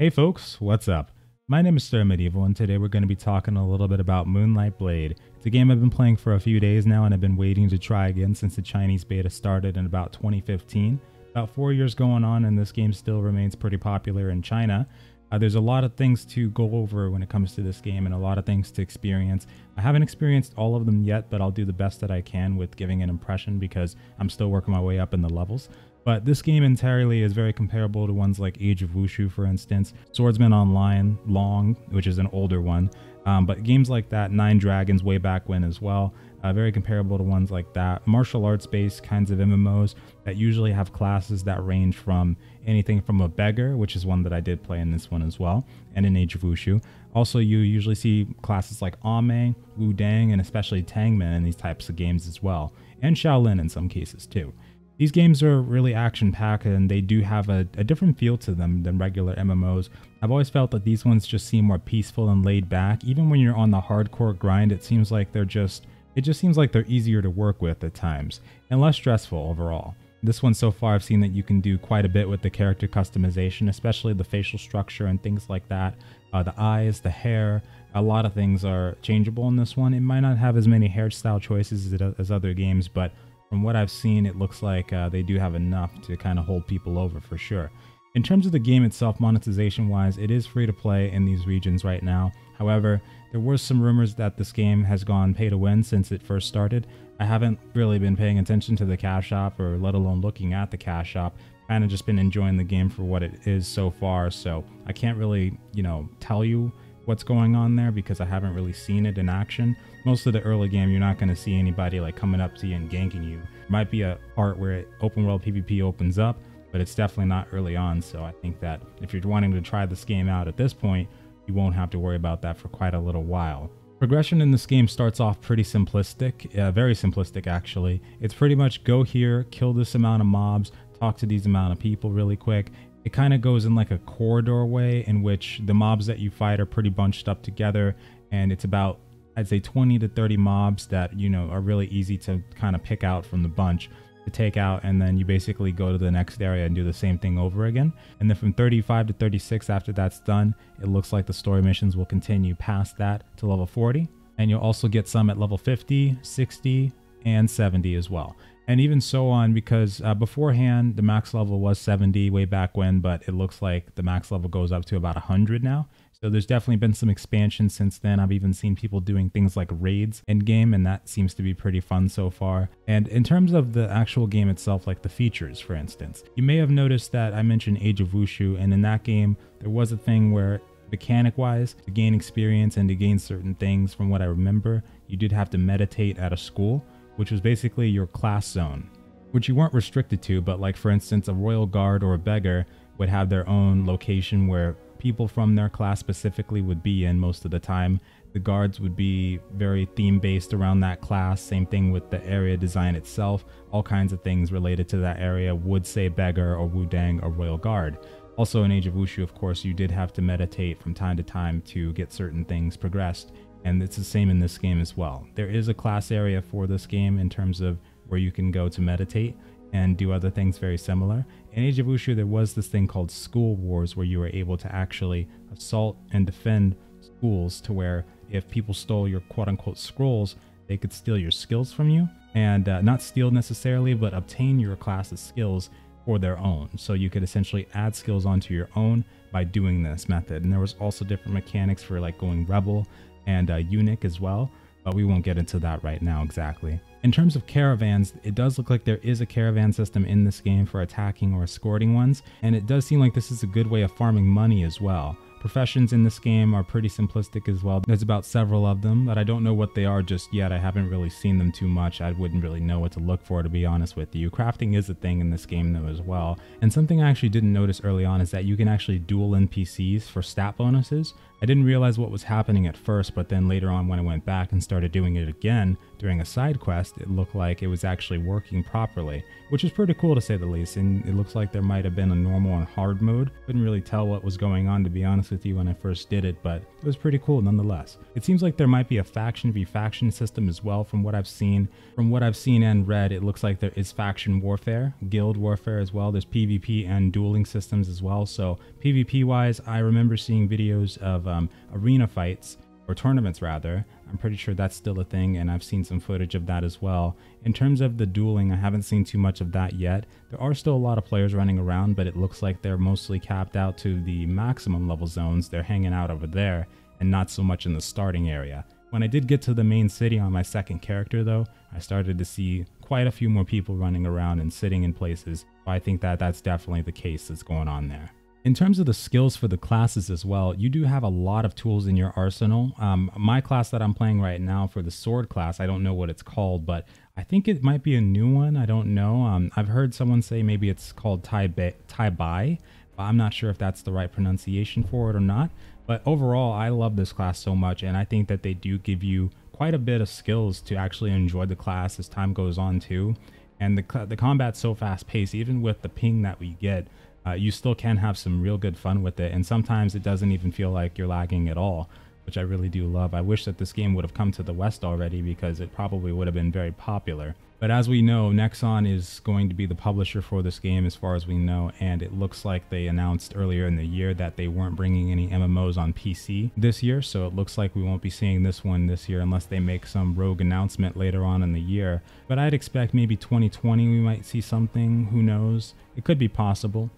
Hey folks, what's up? My name is Sir Medieval, and today we're going to be talking a little bit about Moonlight Blade. It's a game I've been playing for a few days now, and I've been waiting to try again since the Chinese beta started in about 2015. About 4 years going on, and this game still remains pretty popular in China. There's a lot of things to go over when it comes to this game and a lot of things to experience. I haven't experienced all of them yet, but I'll do the best that I can with giving an impression because I'm still working my way up in the levels. But this game entirely is very comparable to ones like Age of Wushu, for instance, Swordsman Online, Long, which is an older one, but games like that, Nine Dragons way back when as well, very comparable to ones like that. Martial arts-based kinds of MMOs that usually have classes that range from anything from a beggar, which is one that I did play in this one as well, and in Age of Wushu. Also, you usually see classes like EMEI, WUDANG, and especially TANG in these types of games as well, and Shaolin in some cases too. These games are really action-packed and they do have a different feel to them than regular MMOs. I've always felt that these ones just seem more peaceful and laid back. Even when you're on the hardcore grind, it seems like it just seems like they're easier to work with at times and less stressful overall. This one so far, I've seen that you can do quite a bit with the character customization, especially the facial structure and things like that. The eyes, the hair, a lot of things are changeable in this one. It might not have as many hairstyle choices as other games, but from what I've seen, it looks like they do have enough to kind of hold people over for sure. In terms of the game itself, monetization-wise, it is free to play in these regions right now. However, there were some rumors that this game has gone pay to win since it first started. I haven't really been paying attention to the cash shop, or let alone looking at the cash shop. Kind of just been enjoying the game for what it is so far, so I can't really, tell you what's going on there because I haven't really seen it in action. Most of the early game, you're not going to see anybody like coming up to you and ganking you. There might be a part where open world PvP opens up, but it's definitely not early on. So I think that if you're wanting to try this game out at this point, you won't have to worry about that for quite a little while. Progression in this game starts off pretty simplistic, very simplistic actually. It's pretty much go here, kill this amount of mobs, talk to these amount of people really quick. It kind of goes in like a corridor way in which the mobs that you fight are pretty bunched up together, and it's about, I'd say, 20 to 30 mobs that, are really easy to kind of pick out from the bunch to take out, and then you basically go to the next area and do the same thing over again. And then from 35 to 36, after that's done, it looks like the story missions will continue past that to level 40, and you'll also get some at level 50, 60, and 70 as well. And even so on, because beforehand the max level was 70 way back when, but it looks like the max level goes up to about 100 now. So there's definitely been some expansion since then. I've even seen people doing things like raids in game, and that seems to be pretty fun so far. And in terms of the actual game itself, like the features, for instance, you may have noticed that I mentioned Age of Wushu, and in that game, there was a thing where mechanic-wise, to gain experience and to gain certain things, from what I remember, you did have to meditate at a school, which was basically your class zone, which you weren't restricted to, but like for instance, a royal guard or a beggar would have their own location where people from their class specifically would be in most of the time. The guards would be very theme-based around that class, same thing with the area design itself. All kinds of things related to that area would say beggar or wudang or royal guard. Also in Age of Wushu, of course, you did have to meditate from time to time to get certain things progressed. And it's the same in this game as well. There is a class area for this game in terms of where you can go to meditate and do other things very similar. In Age of Wushu, there was this thing called school wars where you were able to actually assault and defend schools, to where if people stole your quote-unquote scrolls, they could steal your skills from you. And not steal necessarily, but obtain your class's skills for their own. So you could essentially add skills onto your own by doing this method. And there was also different mechanics for like going rebel and eunuch as well, but we won't get into that right now exactly. In terms of caravans, it does look like there is a caravan system in this game for attacking or escorting ones, and it does seem like this is a good way of farming money as well. Professions in this game are pretty simplistic as well. There's about several of them, but I don't know what they are just yet. I haven't really seen them too much. I wouldn't really know what to look for, to be honest with you. Crafting is a thing in this game though as well. And something I actually didn't notice early on is that you can actually duel NPCs for stat bonuses. I didn't realize what was happening at first, but then later on when I went back and started doing it again during a side quest, it looked like it was actually working properly, which is pretty cool to say the least. And it looks like there might have been a normal and hard mode. Couldn't really tell what was going on, to be honest with you, when I first did it, but it was pretty cool nonetheless. It seems like there might be a faction v faction system as well from what I've seen. From what I've seen and read, it looks like there is faction warfare, guild warfare as well. There's PvP and dueling systems as well. So PvP wise, I remember seeing videos of arena fights, or tournaments rather. I'm pretty sure that's still a thing, and I've seen some footage of that as well. In terms of the dueling, I haven't seen too much of that yet. There are still a lot of players running around, but it looks like they're mostly capped out to the maximum level zones. They're hanging out over there and not so much in the starting area. When I did get to the main city on my second character though, I started to see quite a few more people running around and sitting in places. So I think that that's definitely the case that's going on there. In terms of the skills for the classes as well, you do have a lot of tools in your arsenal. My class that I'm playing right now for the sword class, I don't know what it's called, but I think it might be a new one. I don't know. I've heard someone say maybe it's called Tai Bai. I'm not sure if that's the right pronunciation for it or not. But overall, I love this class so much, and I think that they do give you quite a bit of skills to actually enjoy the class as time goes on too. And the combat's so fast paced, even with the ping that we get. You still can have some real good fun with it, and sometimes it doesn't even feel like you're lagging at all, which I really do love. I wish that this game would have come to the West already, because it probably would have been very popular. But as we know, Nexon is going to be the publisher for this game as far as we know, and it looks like they announced earlier in the year that they weren't bringing any MMOs on PC this year, so it looks like we won't be seeing this one this year unless they make some rogue announcement later on in the year. But I'd expect maybe 2020 we might see something, who knows? It could be possible.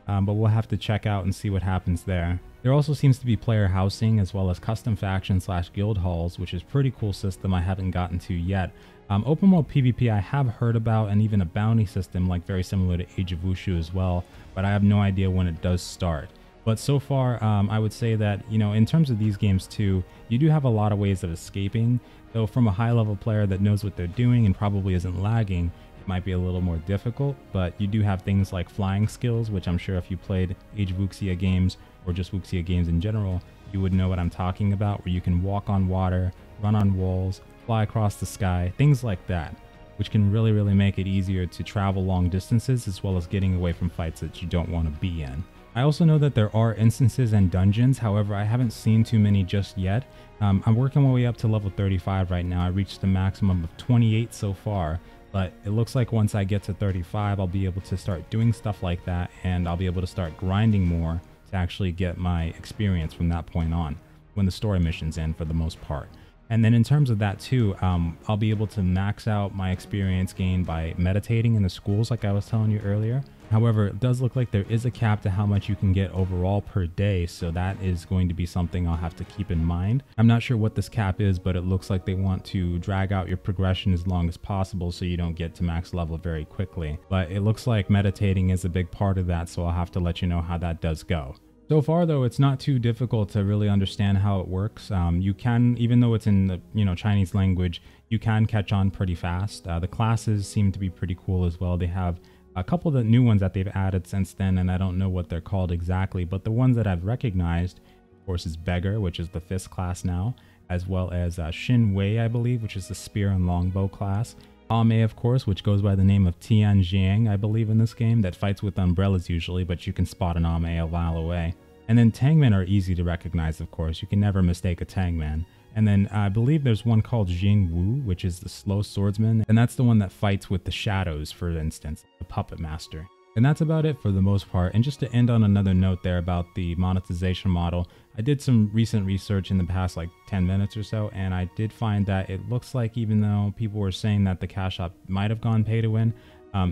But we'll have to check out and see what happens there. There also seems to be player housing as well as custom faction / guild halls, which is a pretty cool system I haven't gotten to yet. Open world PvP I have heard about, and even a bounty system like very similar to Age of Wushu as well, but I have no idea when it does start. But so far, I would say that, you know, in terms of these games too, you do have a lot of ways of escaping, though from a high level player that knows what they're doing and probably isn't lagging, it might be a little more difficult. But you do have things like flying skills, which I'm sure if you played Age of Wuxia games or just Wuxia games in general, you would know what I'm talking about, where you can walk on water, run on walls, fly across the sky, things like that, which can really make it easier to travel long distances as well as getting away from fights that you don't want to be in. I also know that there are instances and dungeons, however I haven't seen too many just yet. I'm working my way up to level 35 right now. I reached a maximum of 28 so far, but it looks like once I get to 35 I'll be able to start doing stuff like that, and I'll be able to start grinding more to actually get my experience from that point on, when the story missions end for the most part. And then in terms of that too, I'll be able to max out my experience gain by meditating in the schools like I was telling you earlier. However, it does look like there is a cap to how much you can get overall per day, so that is going to be something I'll have to keep in mind. I'm not sure what this cap is, but it looks like they want to drag out your progression as long as possible so you don't get to max level very quickly. But it looks like meditating is a big part of that, so I'll have to let you know how that does go. So far though, it's not too difficult to really understand how it works. You can, even though it's in the Chinese language, you can catch on pretty fast. The classes seem to be pretty cool as well. They have a couple of the new ones that they've added since then, and I don't know what they're called exactly, but the ones that I've recognized, of course, is Beggar, which is the fist class now, as well as Xin Wei, I believe, which is the spear and longbow class. EMEI, of course, which goes by the name of Tianjiang, I believe, in this game, that fights with umbrellas usually, but you can spot an EMEI a mile away. And then Tangmen are easy to recognize, of course. You can never mistake a Tangman. And then I believe there's one called Jing Wu, which is the slow swordsman, and that's the one that fights with the shadows, for instance, the puppet master. And that's about it for the most part. And just to end on another note there about the monetization model, I did some recent research in the past like 10 minutes or so, and I did find that it looks like, even though people were saying that the cash shop might have gone pay to win,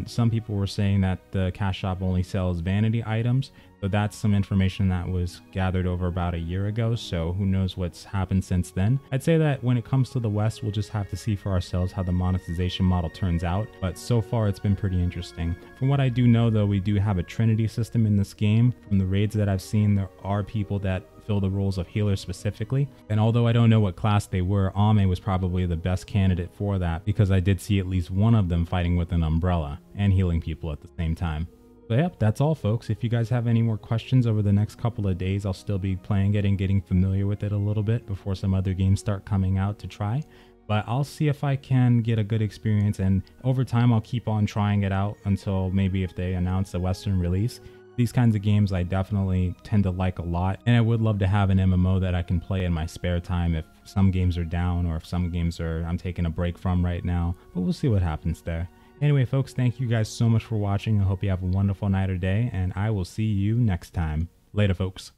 some people were saying that the cash shop only sells vanity items. So that's some information that was gathered over about a year ago, so who knows what's happened since then. I'd say that when it comes to the West, we'll just have to see for ourselves how the monetization model turns out, but so far it's been pretty interesting. From what I do know though, we do have a Trinity system in this game. From the raids that I've seen, there are people that fill the roles of healer specifically, and although I don't know what class they were, EMEI was probably the best candidate for that, because I did see at least one of them fighting with an umbrella and healing people at the same time. So yep, that's all folks. If you guys have any more questions over the next couple of days, I'll still be playing it and getting familiar with it a little bit before some other games start coming out to try. But I'll see if I can get a good experience, and over time I'll keep on trying it out until maybe if they announce a Western release. These kinds of games I definitely tend to like a lot, and I would love to have an MMO that I can play in my spare time if some games are down or if some games I'm taking a break from right now, but we'll see what happens there. Anyway folks, thank you guys so much for watching. I hope you have a wonderful night or day, and I will see you next time. Later folks.